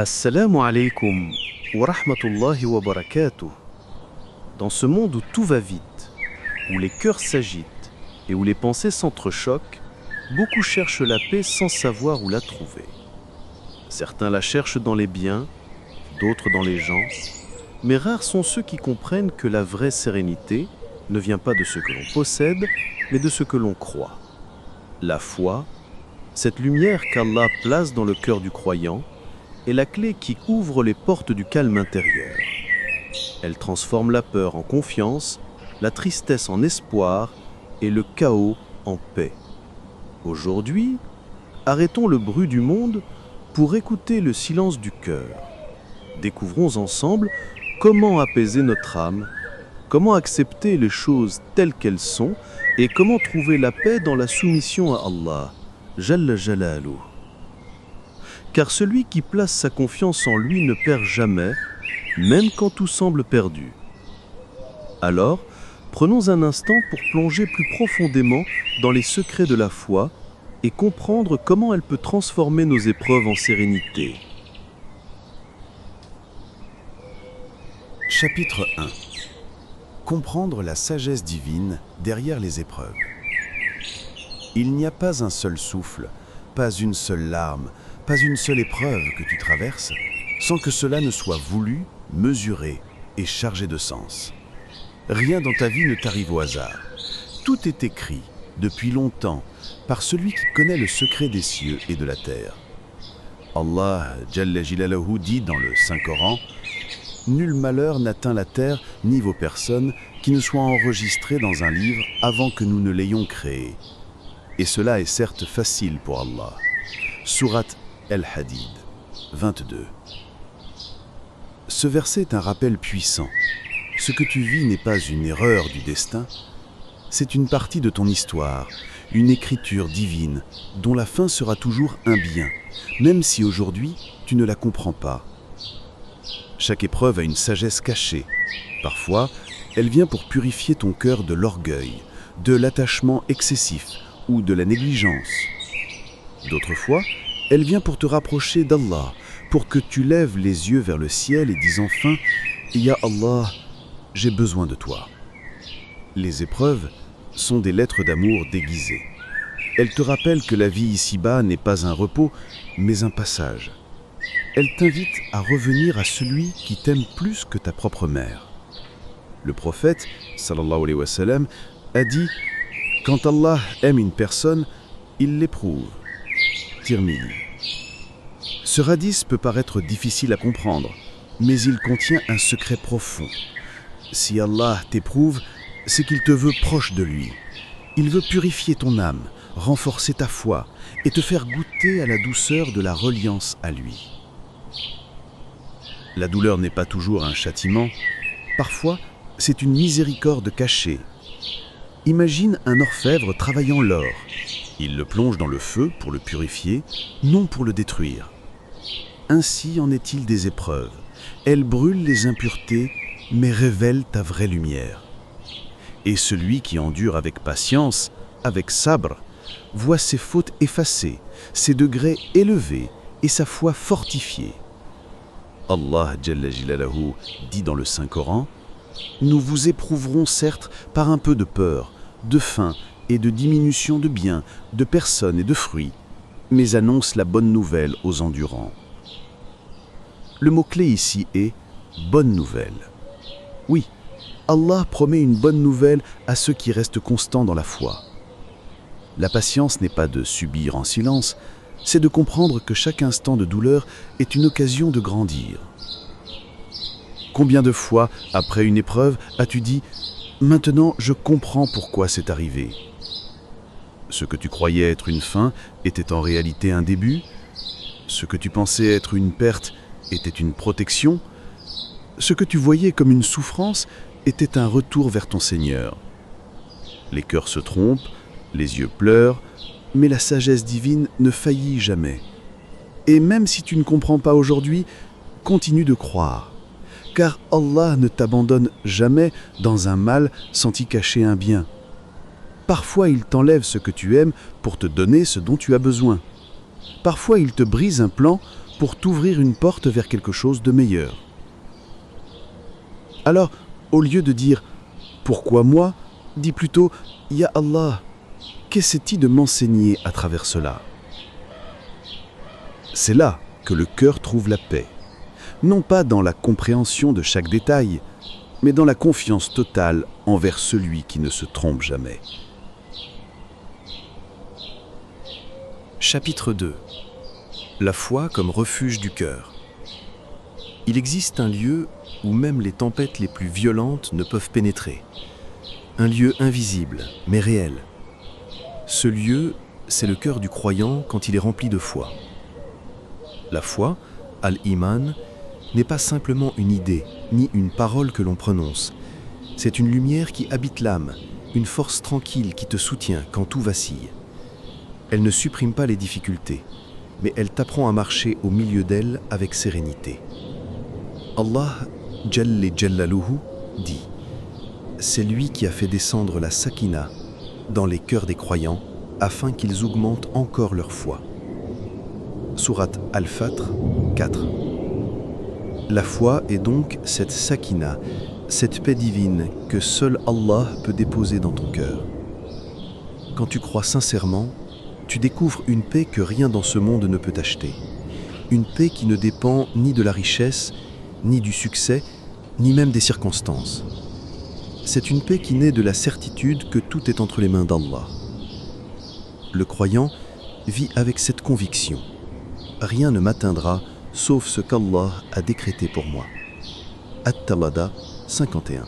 Assalamu alaikum wa rahmatullahi wa barakatuh. Dans ce monde où tout va vite, où les cœurs s'agitent et où les pensées s'entrechoquent, beaucoup cherchent la paix sans savoir où la trouver. Certains la cherchent dans les biens, d'autres dans les gens, mais rares sont ceux qui comprennent que la vraie sérénité ne vient pas de ce que l'on possède, mais de ce que l'on croit. La foi, cette lumière qu'Allah place dans le cœur du croyant, est la clé qui ouvre les portes du calme intérieur. Elle transforme la peur en confiance, la tristesse en espoir et le chaos en paix. Aujourd'hui, arrêtons le bruit du monde pour écouter le silence du cœur. Découvrons ensemble comment apaiser notre âme, comment accepter les choses telles qu'elles sont et comment trouver la paix dans la soumission à Allah, Jalla Jalaluh. Car celui qui place sa confiance en lui ne perd jamais, même quand tout semble perdu. Alors, prenons un instant pour plonger plus profondément dans les secrets de la foi et comprendre comment elle peut transformer nos épreuves en sérénité. Chapitre 1. Comprendre la sagesse divine derrière les épreuves. Il n'y a pas un seul souffle, pas une seule larme, pas une seule épreuve que tu traverses sans que cela ne soit voulu, mesuré et chargé de sens. Rien dans ta vie ne t'arrive au hasard. Tout est écrit, depuis longtemps, par celui qui connaît le secret des cieux et de la terre. Allah Jalla Jalaluhu dit dans le Saint-Coran: « Nul malheur n'atteint la terre ni vos personnes qui ne soient enregistrées dans un livre avant que nous ne l'ayons créé. » Et cela est certes facile pour Allah. Sourate Al-Hadid 22. Ce verset est un rappel puissant. Ce que tu vis n'est pas une erreur du destin, c'est une partie de ton histoire, une écriture divine dont la fin sera toujours un bien, même si aujourd'hui tu ne la comprends pas. Chaque épreuve a une sagesse cachée. Parfois, elle vient pour purifier ton cœur de l'orgueil, de l'attachement excessif ou de la négligence. D'autres fois, elle vient pour te rapprocher d'Allah, pour que tu lèves les yeux vers le ciel et dises enfin « Ya Allah, j'ai besoin de toi ». Les épreuves sont des lettres d'amour déguisées. Elles te rappellent que la vie ici-bas n'est pas un repos, mais un passage. Elles t'invitent à revenir à celui qui t'aime plus que ta propre mère. Le prophète, sallallahu alayhi wa sallam, a dit « Quand Allah aime une personne, il l'éprouve ». Tirmidhi. Ce hadith peut paraître difficile à comprendre, mais il contient un secret profond. Si Allah t'éprouve, c'est qu'il te veut proche de lui. Il veut purifier ton âme, renforcer ta foi et te faire goûter à la douceur de la reliance à lui. La douleur n'est pas toujours un châtiment. Parfois, c'est une miséricorde cachée. Imagine un orfèvre travaillant l'or. Il le plonge dans le feu pour le purifier, non pour le détruire. Ainsi en est-il des épreuves. Elles brûlent les impuretés, mais révèlent ta vraie lumière. Et celui qui endure avec patience, avec sabre, voit ses fautes effacées, ses degrés élevés et sa foi fortifiée. Allah Jalla Jalaluhu dit dans le Saint-Coran: « Nous vous éprouverons certes par un peu de peur, de faim et de diminution de biens, de personnes et de fruits, mais annonce la bonne nouvelle aux endurants. » Le mot-clé ici est « bonne nouvelle ». Oui, Allah promet une bonne nouvelle à ceux qui restent constants dans la foi. La patience n'est pas de subir en silence, c'est de comprendre que chaque instant de douleur est une occasion de grandir. Combien de fois, après une épreuve, as-tu dit « Maintenant, je comprends pourquoi c'est arrivé ». Ce que tu croyais être une fin était en réalité un début. Ce que tu pensais être une perte était une protection. Ce que tu voyais comme une souffrance était un retour vers ton Seigneur. Les cœurs se trompent, les yeux pleurent, mais la sagesse divine ne faillit jamais. Et même si tu ne comprends pas aujourd'hui, continue de croire. Car Allah ne t'abandonne jamais dans un mal sans t'y cacher un bien. Parfois, il t'enlève ce que tu aimes pour te donner ce dont tu as besoin. Parfois, il te brise un plan pour t'ouvrir une porte vers quelque chose de meilleur. Alors, au lieu de dire « Pourquoi moi ?», dis plutôt « Ya Allah, qu'essaie-t-il de m'enseigner à travers cela ?» C'est là que le cœur trouve la paix, non pas dans la compréhension de chaque détail, mais dans la confiance totale envers celui qui ne se trompe jamais. Chapitre 2. La foi comme refuge du cœur. Il existe un lieu où même les tempêtes les plus violentes ne peuvent pénétrer. Un lieu invisible, mais réel. Ce lieu, c'est le cœur du croyant quand il est rempli de foi. La foi, al-Iman, n'est pas simplement une idée, ni une parole que l'on prononce. C'est une lumière qui habite l'âme, une force tranquille qui te soutient quand tout vacille. Elle ne supprime pas les difficultés, mais elle t'apprend à marcher au milieu d'elles avec sérénité. Allah, Jalla Jalaluhu, dit « C'est lui qui a fait descendre la sakina dans les cœurs des croyants afin qu'ils augmentent encore leur foi. » Sourate Al-Fatr 4. La foi est donc cette sakina, cette paix divine que seul Allah peut déposer dans ton cœur. Quand tu crois sincèrement, tu découvres une paix que rien dans ce monde ne peut acheter. Une paix qui ne dépend ni de la richesse, ni du succès, ni même des circonstances. C'est une paix qui naît de la certitude que tout est entre les mains d'Allah. Le croyant vit avec cette conviction. Rien ne m'atteindra sauf ce qu'Allah a décrété pour moi. At-Talada 51.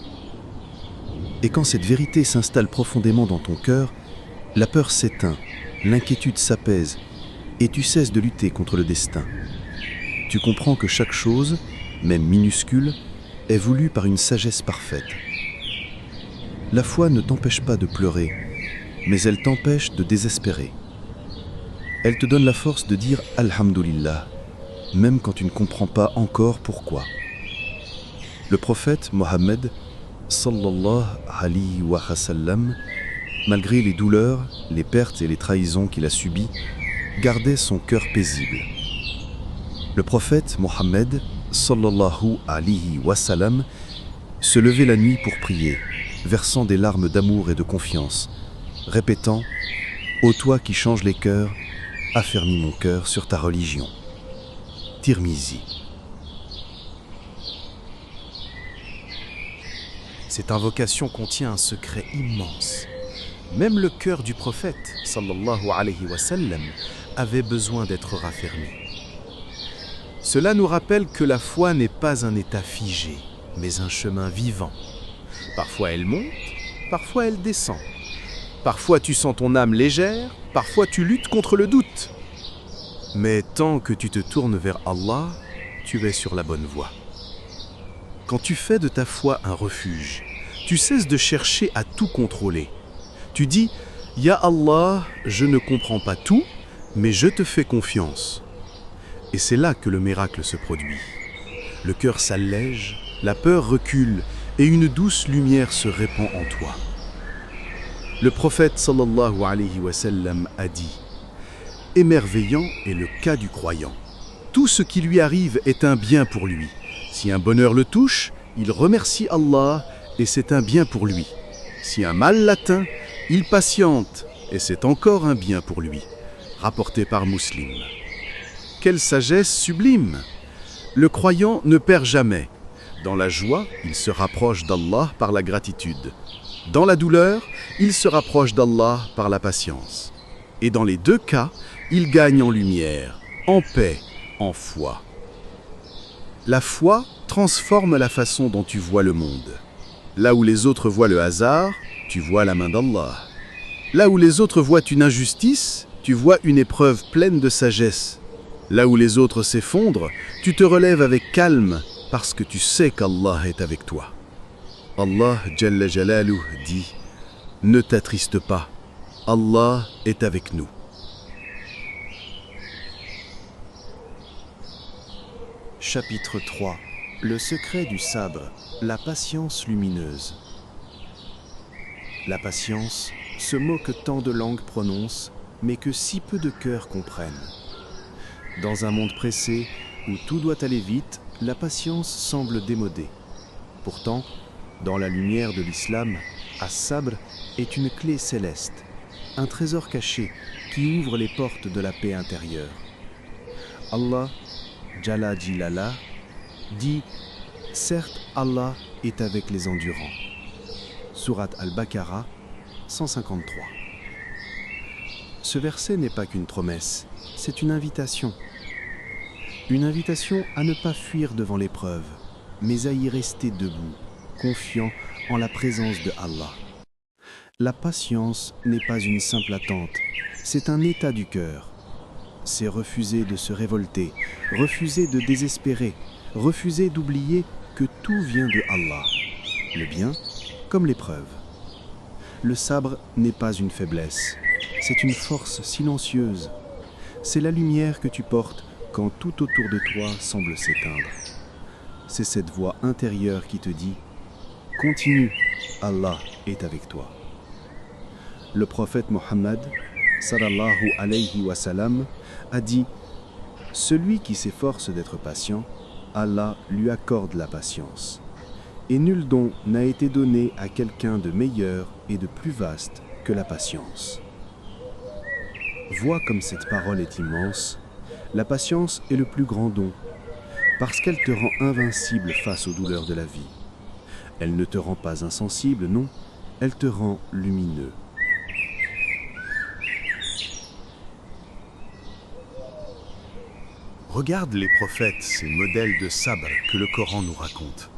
Et quand cette vérité s'installe profondément dans ton cœur, la peur s'éteint, l'inquiétude s'apaise et tu cesses de lutter contre le destin. Tu comprends que chaque chose, même minuscule, est voulue par une sagesse parfaite. La foi ne t'empêche pas de pleurer, mais elle t'empêche de désespérer. Elle te donne la force de dire « Alhamdulillah », même quand tu ne comprends pas encore pourquoi. Le prophète Mohammed, sallallahu alayhi wa sallam, malgré les douleurs, les pertes et les trahisons qu'il a subies, gardait son cœur paisible. Le prophète Mohammed, sallallahu alayhi wa sallam, se levait la nuit pour prier, versant des larmes d'amour et de confiance, répétant « Ô toi qui changes les cœurs, affermis mon cœur sur ta religion. » Tirmizi. Cette invocation contient un secret immense. Même le cœur du prophète, sallallahu alayhi wa sallam, avait besoin d'être raffermi. Cela nous rappelle que la foi n'est pas un état figé, mais un chemin vivant. Parfois elle monte, parfois elle descend. Parfois tu sens ton âme légère, parfois tu luttes contre le doute. Mais tant que tu te tournes vers Allah, tu es sur la bonne voie. Quand tu fais de ta foi un refuge, tu cesses de chercher à tout contrôler. Tu dis « Ya Allah, je ne comprends pas tout, mais je te fais confiance. » Et c'est là que le miracle se produit. Le cœur s'allège, la peur recule et une douce lumière se répand en toi. Le prophète sallallahu alayhi wa sallam a dit « Émerveillant est le cas du croyant. Tout ce qui lui arrive est un bien pour lui. Si un bonheur le touche, il remercie Allah et c'est un bien pour lui. Si un mal l'atteint, il patiente et c'est encore un bien pour lui. » Rapporté par Muslim. Quelle sagesse sublime! Le croyant ne perd jamais. Dans la joie, il se rapproche d'Allah par la gratitude. Dans la douleur, il se rapproche d'Allah par la patience. Et dans les deux cas, il gagne en lumière, en paix, en foi. La foi transforme la façon dont tu vois le monde. Là où les autres voient le hasard, tu vois la main d'Allah. Là où les autres voient une injustice, tu vois une épreuve pleine de sagesse. Là où les autres s'effondrent, tu te relèves avec calme parce que tu sais qu'Allah est avec toi. Allah Jalla Jalaluhu dit « Ne t'attriste pas, Allah est avec nous. » Chapitre 3. Le secret du sabre, la patience lumineuse. La patience, ce mot que tant de langues prononcent, mais que si peu de cœurs comprennent. Dans un monde pressé, où tout doit aller vite, la patience semble démodée. Pourtant, dans la lumière de l'islam, As-Sabr est une clé céleste, un trésor caché qui ouvre les portes de la paix intérieure. Allah, Jalla Jilala, dit « Certes, Allah est avec les endurants ». Sourate Al-Baqarah, 153. Ce verset n'est pas qu'une promesse, c'est une invitation. Une invitation à ne pas fuir devant l'épreuve, mais à y rester debout, confiant en la présence de Allah. La patience n'est pas une simple attente, c'est un état du cœur. C'est refuser de se révolter, refuser de désespérer, refuser d'oublier que tout vient de Allah, le bien comme l'épreuve. Le sabre n'est pas une faiblesse, c'est une force silencieuse. C'est la lumière que tu portes quand tout autour de toi semble s'éteindre. C'est cette voix intérieure qui te dit « Continue, Allah est avec toi ». Le prophète Mohammed, sallallahu alayhi wa sallam, a dit « Celui qui s'efforce d'être patient, Allah lui accorde la patience. Et nul don n'a été donné à quelqu'un de meilleur et de plus vaste que la patience. » Vois comme cette parole est immense. La patience est le plus grand don, parce qu'elle te rend invincible face aux douleurs de la vie. Elle ne te rend pas insensible, non, elle te rend lumineux. Regarde les prophètes, ces modèles de sabre que le Coran nous raconte.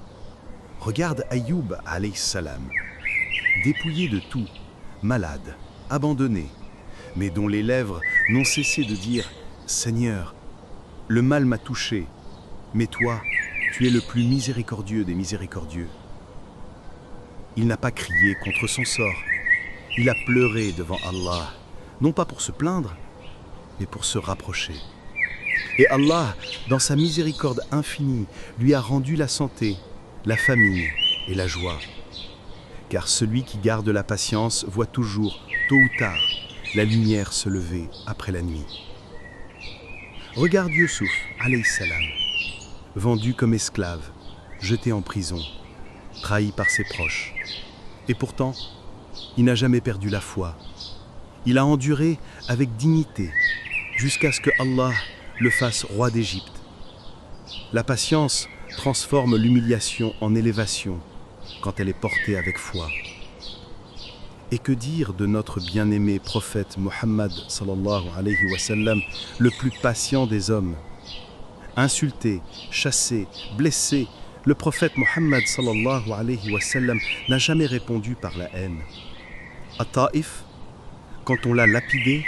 Regarde Ayoub alayhi salam, dépouillé de tout, malade, abandonné, mais dont les lèvres n'ont cessé de dire « Seigneur, le mal m'a touché, mais toi, tu es le plus miséricordieux des miséricordieux. » Il n'a pas crié contre son sort, il a pleuré devant Allah, non pas pour se plaindre, mais pour se rapprocher. Et Allah, dans sa miséricorde infinie, lui a rendu la santé, la famille et la joie. Car celui qui garde la patience voit toujours, tôt ou tard, la lumière se lever après la nuit. Regarde Youssouf, alayhi salam, vendu comme esclave, jeté en prison, trahi par ses proches. Et pourtant, il n'a jamais perdu la foi. Il a enduré avec dignité, jusqu'à ce que Allah le fasse roi d'Égypte. La patience transforme l'humiliation en élévation quand elle est portée avec foi. Et que dire de notre bien-aimé prophète Mohammed sallallahu alayhi wa sallam, le plus patient des hommes. Insulté, chassé, blessé, le prophète Mohammed sallallahu alayhi wa sallam n'a jamais répondu par la haine. À Taïf, quand on l'a lapidé,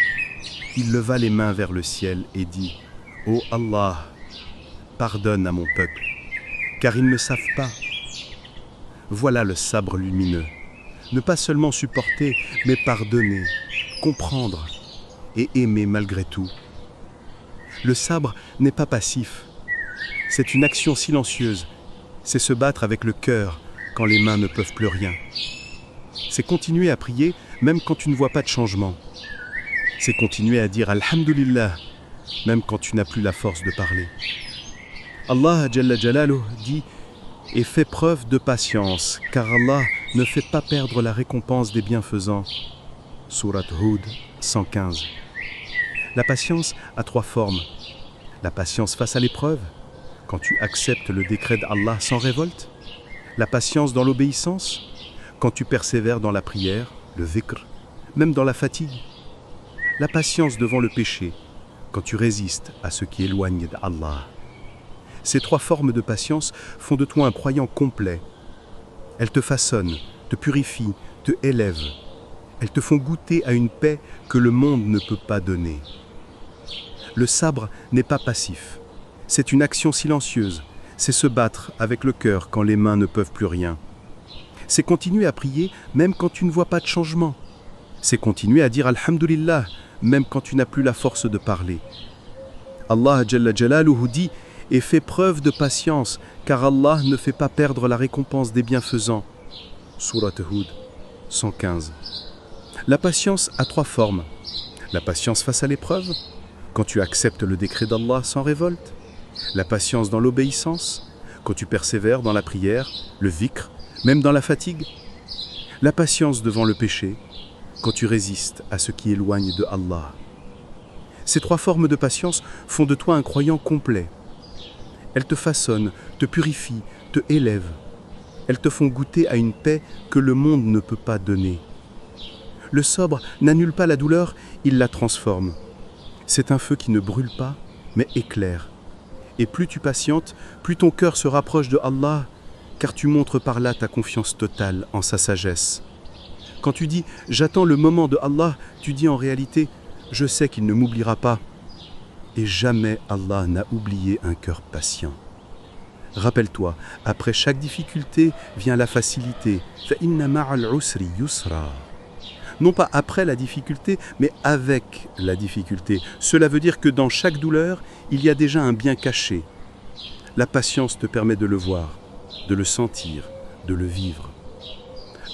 il leva les mains vers le ciel et dit « Ô Allah, pardonne à mon peuple, car ils ne savent pas. » Voilà le sabre lumineux. Ne pas seulement supporter, mais pardonner, comprendre et aimer malgré tout. Le sabre n'est pas passif. C'est une action silencieuse. C'est se battre avec le cœur quand les mains ne peuvent plus rien. C'est continuer à prier même quand tu ne vois pas de changement. C'est continuer à dire Alhamdulillah même quand tu n'as plus la force de parler. Allah Jalla Jalaluh dit « Et fais preuve de patience, car Allah ne fait pas perdre la récompense des bienfaisants. » Sourate Hud 115. La patience a trois formes. La patience face à l'épreuve, quand tu acceptes le décret d'Allah sans révolte. La patience dans l'obéissance, quand tu persévères dans la prière, le dhikr, même dans la fatigue. La patience devant le péché, quand tu résistes à ce qui éloigne d'Allah. Ces trois formes de patience font de toi un croyant complet. Elles te façonnent, te purifient, te élèvent. Elles te font goûter à une paix que le monde ne peut pas donner. Le sabre n'est pas passif. C'est une action silencieuse. C'est se battre avec le cœur quand les mains ne peuvent plus rien. C'est continuer à prier même quand tu ne vois pas de changement. C'est continuer à dire Alhamdulillah même quand tu n'as plus la force de parler. Allah Jalla Jalaluhu dit « Et fais preuve de patience, car Allah ne fait pas perdre la récompense des bienfaisants. » Sourate Hud 115. La patience a trois formes. La patience face à l'épreuve, quand tu acceptes le décret d'Allah sans révolte, la patience dans l'obéissance, quand tu persévères dans la prière, le dhikr, même dans la fatigue, la patience devant le péché, quand tu résistes à ce qui éloigne de Allah. Ces 3 formes de patience font de toi un croyant complet. Elles te façonnent, te purifient, te élèvent. Elles te font goûter à une paix que le monde ne peut pas donner. Le sobre n'annule pas la douleur, il la transforme. C'est un feu qui ne brûle pas, mais éclaire. Et plus tu patientes, plus ton cœur se rapproche de Allah, car tu montres par là ta confiance totale en sa sagesse. Quand tu dis « j'attends le moment de Allah », tu dis en réalité « je sais qu'il ne m'oubliera pas ». Et jamais Allah n'a oublié un cœur patient. Rappelle-toi, après chaque difficulté vient la facilité. فَإِنَّ مَعَ الْعُسْرِ يُسْرًا. Non pas après la difficulté, mais avec la difficulté. Cela veut dire que dans chaque douleur, il y a déjà un bien caché. La patience te permet de le voir, de le sentir, de le vivre.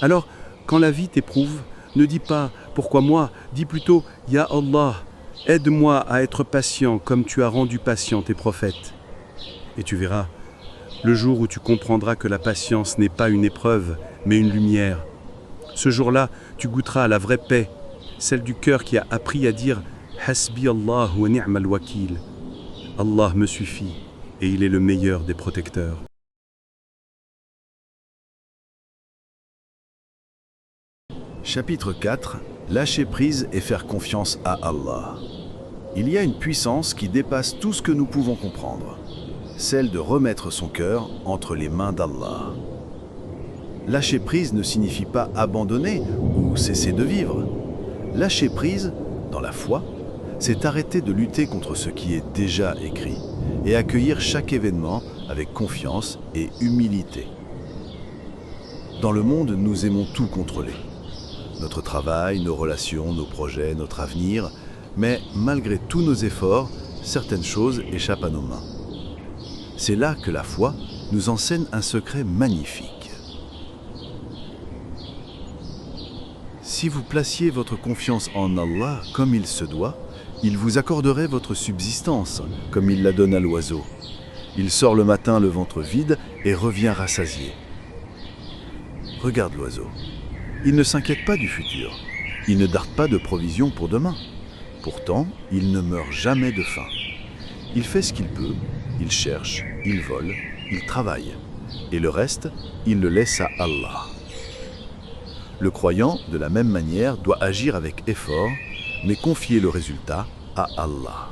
Alors, quand la vie t'éprouve, ne dis pas « pourquoi moi ?» Dis plutôt « Ya Allah, aide-moi à être patient comme tu as rendu patient tes prophètes. » Et tu verras, le jour où tu comprendras que la patience n'est pas une épreuve, mais une lumière. Ce jour-là, tu goûteras à la vraie paix, celle du cœur qui a appris à dire « Hasbi Allah wa ni'mal wakil » Allah me suffit et il est le meilleur des protecteurs. Chapitre 4. Lâcher prise et faire confiance à Allah. Il y a une puissance qui dépasse tout ce que nous pouvons comprendre, celle de remettre son cœur entre les mains d'Allah. Lâcher prise ne signifie pas abandonner ou cesser de vivre. Lâcher prise, dans la foi, c'est arrêter de lutter contre ce qui est déjà écrit et accueillir chaque événement avec confiance et humilité. Dans le monde, nous aimons tout contrôler. Notre travail, nos relations, nos projets, notre avenir, mais malgré tous nos efforts, certaines choses échappent à nos mains. C'est là que la foi nous enseigne un secret magnifique. Si vous placiez votre confiance en Allah comme il se doit, il vous accorderait votre subsistance, comme il la donne à l'oiseau. Il sort le matin le ventre vide et revient rassasié. Regarde l'oiseau. Il ne s'inquiète pas du futur. Il ne darde pas de provisions pour demain. Pourtant, il ne meurt jamais de faim. Il fait ce qu'il peut, il cherche, il vole, il travaille. Et le reste, il le laisse à Allah. Le croyant, de la même manière, doit agir avec effort, mais confier le résultat à Allah.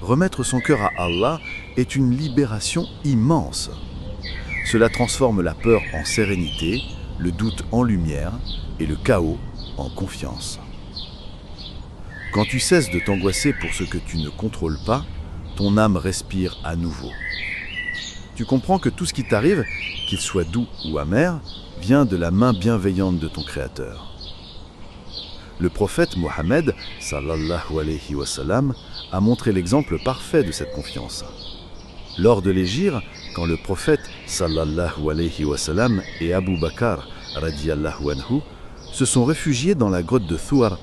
Remettre son cœur à Allah est une libération immense. Cela transforme la peur en sérénité, le doute en lumière et le chaos en confiance. Quand tu cesses de t'angoisser pour ce que tu ne contrôles pas, ton âme respire à nouveau. Tu comprends que tout ce qui t'arrive, qu'il soit doux ou amer, vient de la main bienveillante de ton Créateur. Le prophète Mohammed, sallallahu alayhi wa sallam, a montré l'exemple parfait de cette confiance. Lors de l'hégire, quand le prophète sallallahu alayhi wa sallam et Abu Bakr radiyallahu anhu se sont réfugiés dans la grotte de Thouar,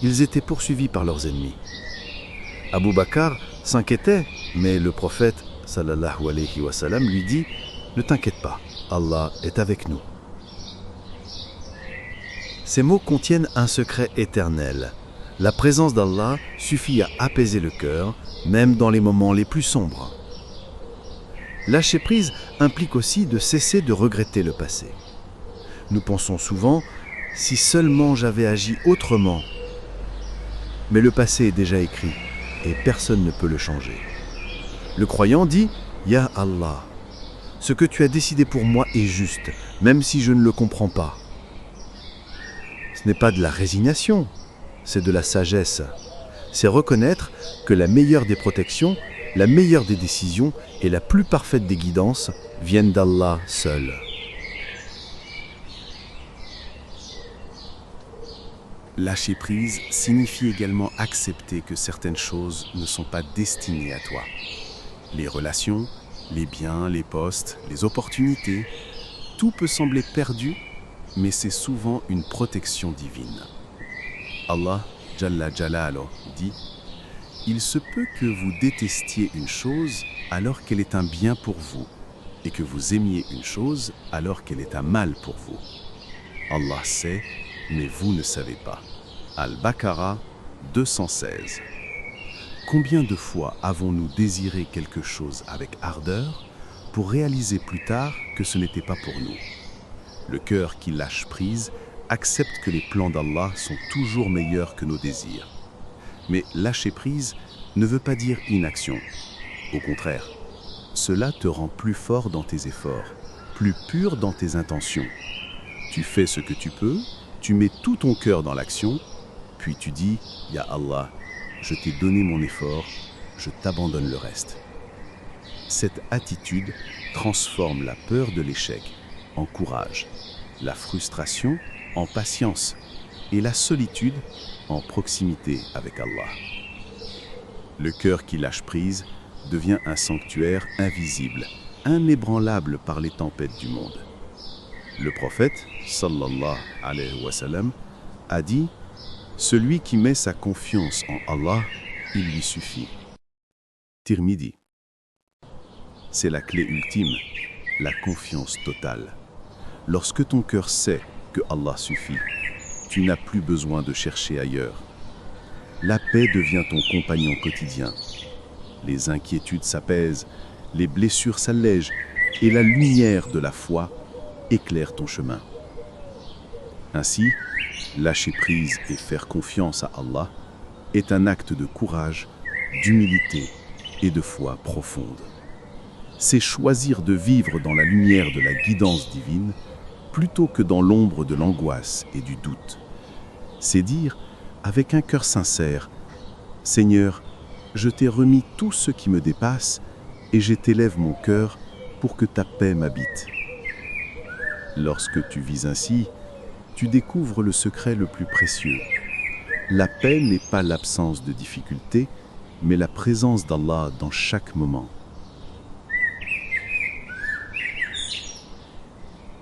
ils étaient poursuivis par leurs ennemis. Abu Bakr s'inquiétait, mais le prophète sallallahu alayhi wa sallam lui dit « Ne t'inquiète pas, Allah est avec nous ». Ces mots contiennent un secret éternel. La présence d'Allah suffit à apaiser le cœur, même dans les moments les plus sombres. Lâcher prise implique aussi de cesser de regretter le passé. Nous pensons souvent « si seulement j'avais agi autrement ». Mais le passé est déjà écrit et personne ne peut le changer. Le croyant dit « Ya Allah, ce que tu as décidé pour moi est juste, même si je ne le comprends pas ». Ce n'est pas de la résignation, c'est de la sagesse. C'est reconnaître que la meilleure des protections, la meilleure des décisions et la plus parfaite des guidances viennent d'Allah seul. Lâcher prise signifie également accepter que certaines choses ne sont pas destinées à toi. Les relations, les biens, les postes, les opportunités, tout peut sembler perdu, mais c'est souvent une protection divine. Allah Jalla Jalaluh, dit « Il se peut que vous détestiez une chose alors qu'elle est un bien pour vous, et que vous aimiez une chose alors qu'elle est un mal pour vous. Allah sait, mais vous ne savez pas. » Al-Baqarah 216. Combien de fois avons-nous désiré quelque chose avec ardeur pour réaliser plus tard que ce n'était pas pour nous? Le cœur qui lâche prise accepte que les plans d'Allah sont toujours meilleurs que nos désirs. Mais lâcher prise ne veut pas dire inaction. Au contraire, cela te rend plus fort dans tes efforts, plus pur dans tes intentions. Tu fais ce que tu peux, tu mets tout ton cœur dans l'action, puis tu dis « Ya Allah, je t'ai donné mon effort, je t'abandonne le reste. » Cette attitude transforme la peur de l'échec en courage, la frustration en patience et la solitude en proximité avec Allah. Le cœur qui lâche prise devient un sanctuaire invisible, inébranlable par les tempêtes du monde. Le prophète, sallallahu alayhi wa sallam, a dit « Celui qui met sa confiance en Allah, il lui suffit. » Tirmidhi. C'est la clé ultime, la confiance totale. Lorsque ton cœur sait que Allah suffit, tu n'as plus besoin de chercher ailleurs. La paix devient ton compagnon quotidien. Les inquiétudes s'apaisent, les blessures s'allègent et la lumière de la foi éclaire ton chemin. Ainsi, lâcher prise et faire confiance à Allah est un acte de courage, d'humilité et de foi profonde. C'est choisir de vivre dans la lumière de la guidance divine plutôt que dans l'ombre de l'angoisse et du doute. C'est dire, avec un cœur sincère, « Seigneur, je t'ai remis tout ce qui me dépasse et je t'élève mon cœur pour que ta paix m'habite. » Lorsque tu vis ainsi, tu découvres le secret le plus précieux. La paix n'est pas l'absence de difficultés, mais la présence d'Allah dans chaque moment.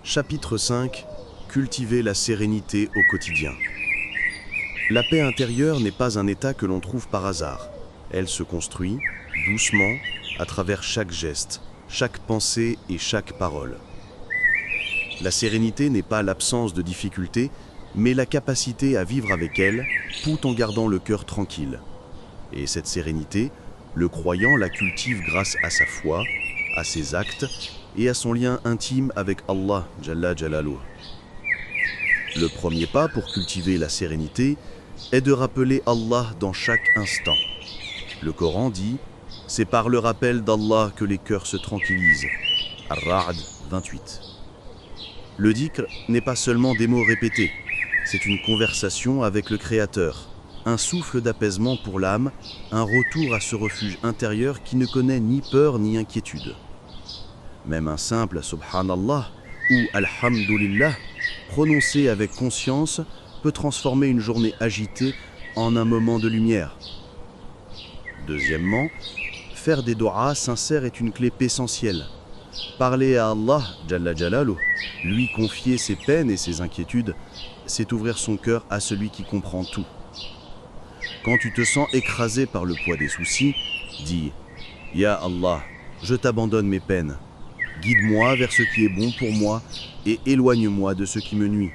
Chapitre 5. Cultiver la sérénité au quotidien. La paix intérieure n'est pas un état que l'on trouve par hasard. Elle se construit, doucement, à travers chaque geste, chaque pensée et chaque parole. La sérénité n'est pas l'absence de difficultés, mais la capacité à vivre avec elles, tout en gardant le cœur tranquille. Et cette sérénité, le croyant la cultive grâce à sa foi, à ses actes et à son lien intime avec Allah Jalla Jalaluh. Le premier pas pour cultiver la sérénité est de rappeler Allah dans chaque instant. Le Coran dit « C'est par le rappel d'Allah que les cœurs se tranquillisent » Ar-Ra'd 28. Le dhikr n'est pas seulement des mots répétés, c'est une conversation avec le Créateur, un souffle d'apaisement pour l'âme, un retour à ce refuge intérieur qui ne connaît ni peur ni inquiétude. Même un simple Subhanallah ou Alhamdulillah, prononcé avec conscience, peut transformer une journée agitée en un moment de lumière. Deuxièmement, faire des du'as sincères est une clé essentielle. Parler à Allah, Jalla Jalaluh, lui confier ses peines et ses inquiétudes, c'est ouvrir son cœur à celui qui comprend tout. Quand tu te sens écrasé par le poids des soucis, dis « Ya Allah, je t'abandonne mes peines. Guide-moi vers ce qui est bon pour moi et éloigne-moi de ce qui me nuit. »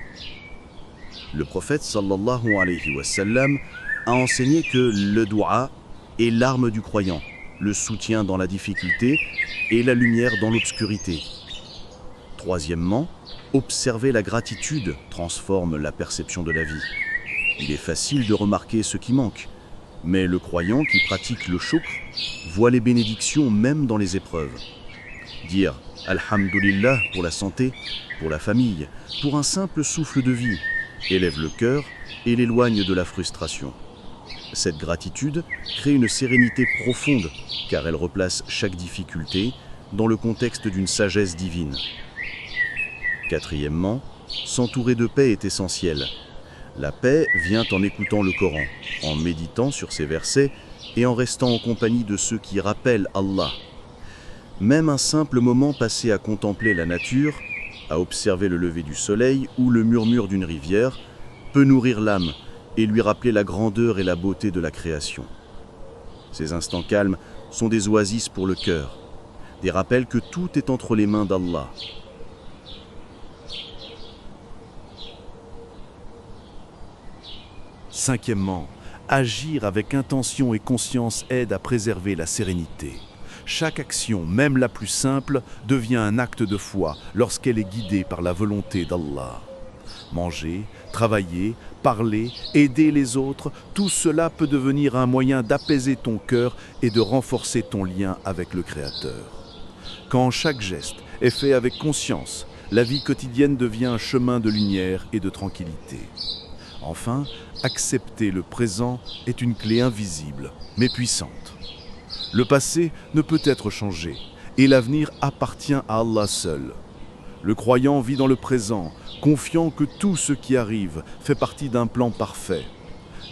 Le prophète sallallahu alayhi wa sallam a enseigné que le dua est l'arme du croyant, le soutien dans la difficulté et la lumière dans l'obscurité. Troisièmement, observer la gratitude transforme la perception de la vie. Il est facile de remarquer ce qui manque, mais le croyant qui pratique le shukr voit les bénédictions même dans les épreuves. Dire « Alhamdulillah » pour la santé, pour la famille, pour un simple souffle de vie, élève le cœur et l'éloigne de la frustration. Cette gratitude crée une sérénité profonde, car elle replace chaque difficulté dans le contexte d'une sagesse divine. Quatrièmement, s'entourer de paix est essentiel. La paix vient en écoutant le Coran, en méditant sur ses versets et en restant en compagnie de ceux qui rappellent Allah. Même un simple moment passé à contempler la nature, à observer le lever du soleil ou le murmure d'une rivière, peut nourrir l'âme et lui rappeler la grandeur et la beauté de la création. Ces instants calmes sont des oasis pour le cœur, des rappels que tout est entre les mains d'Allah. Cinquièmement, agir avec intention et conscience aide à préserver la sérénité. Chaque action, même la plus simple, devient un acte de foi lorsqu'elle est guidée par la volonté d'Allah. Manger, travailler, parler, aider les autres, tout cela peut devenir un moyen d'apaiser ton cœur et de renforcer ton lien avec le Créateur. Quand chaque geste est fait avec conscience, la vie quotidienne devient un chemin de lumière et de tranquillité. Enfin, accepter le présent est une clé invisible, mais puissante. Le passé ne peut être changé, et l'avenir appartient à Allah seul. Le croyant vit dans le présent, confiant que tout ce qui arrive fait partie d'un plan parfait.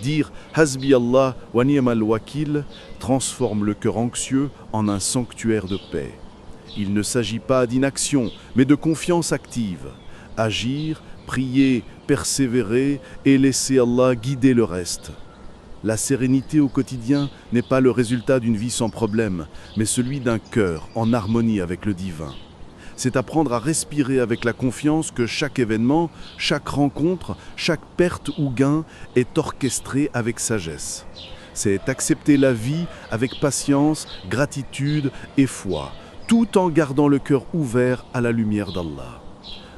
Dire « Hasbi Allah wa ni'mal wakil » transforme le cœur anxieux en un sanctuaire de paix. Il ne s'agit pas d'inaction, mais de confiance active. Agir, prier, persévérer et laisser Allah guider le reste. La sérénité au quotidien n'est pas le résultat d'une vie sans problème, mais celui d'un cœur en harmonie avec le divin. C'est apprendre à respirer avec la confiance que chaque événement, chaque rencontre, chaque perte ou gain est orchestré avec sagesse. C'est accepter la vie avec patience, gratitude et foi, tout en gardant le cœur ouvert à la lumière d'Allah.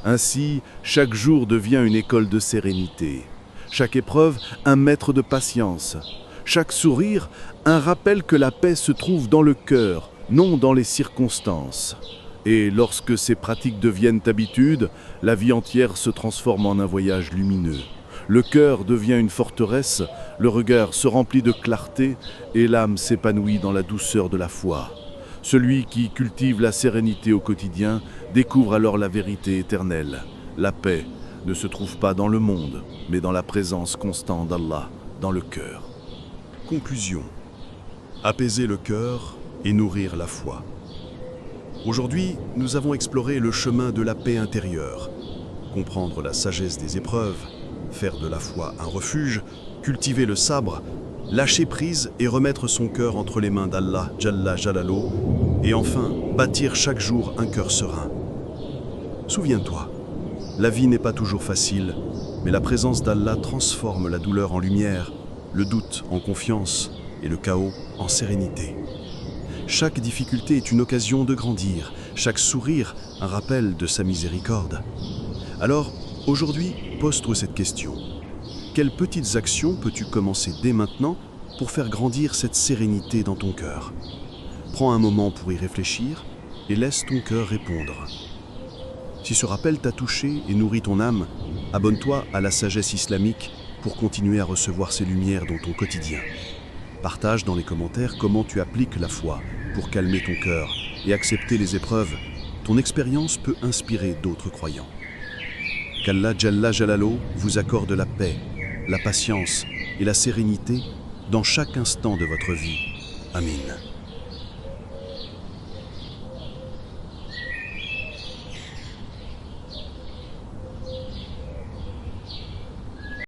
Ainsi, chaque jour devient une école de sérénité. Chaque épreuve, un maître de patience. Chaque sourire, un rappel que la paix se trouve dans le cœur, non dans les circonstances. Et lorsque ces pratiques deviennent habitude, la vie entière se transforme en un voyage lumineux. Le cœur devient une forteresse, le regard se remplit de clarté et l'âme s'épanouit dans la douceur de la foi. Celui qui cultive la sérénité au quotidien découvre alors la vérité éternelle. La paix ne se trouve pas dans le monde, mais dans la présence constante d'Allah, dans le cœur. Conclusion. Apaiser le cœur et nourrir la foi. Aujourd'hui, nous avons exploré le chemin de la paix intérieure, comprendre la sagesse des épreuves, faire de la foi un refuge, cultiver le sabre, lâcher prise et remettre son cœur entre les mains d'Allah Jalla Jalalo, et enfin bâtir chaque jour un cœur serein. Souviens-toi, la vie n'est pas toujours facile, mais la présence d'Allah transforme la douleur en lumière, le doute en confiance et le chaos en sérénité. Chaque difficulté est une occasion de grandir, chaque sourire un rappel de sa miséricorde. Alors, aujourd'hui, pose-toi cette question. Quelles petites actions peux-tu commencer dès maintenant pour faire grandir cette sérénité dans ton cœur? Prends un moment pour y réfléchir et laisse ton cœur répondre. Si ce rappel t'a touché et nourrit ton âme, abonne-toi à la sagesse islamique pour continuer à recevoir ces lumières dans ton quotidien. Partage dans les commentaires comment tu appliques la foi pour calmer ton cœur et accepter les épreuves. Ton expérience peut inspirer d'autres croyants. Qu'Allah Jalla Jalalo vous accorde la paix, la patience et la sérénité dans chaque instant de votre vie. Amin.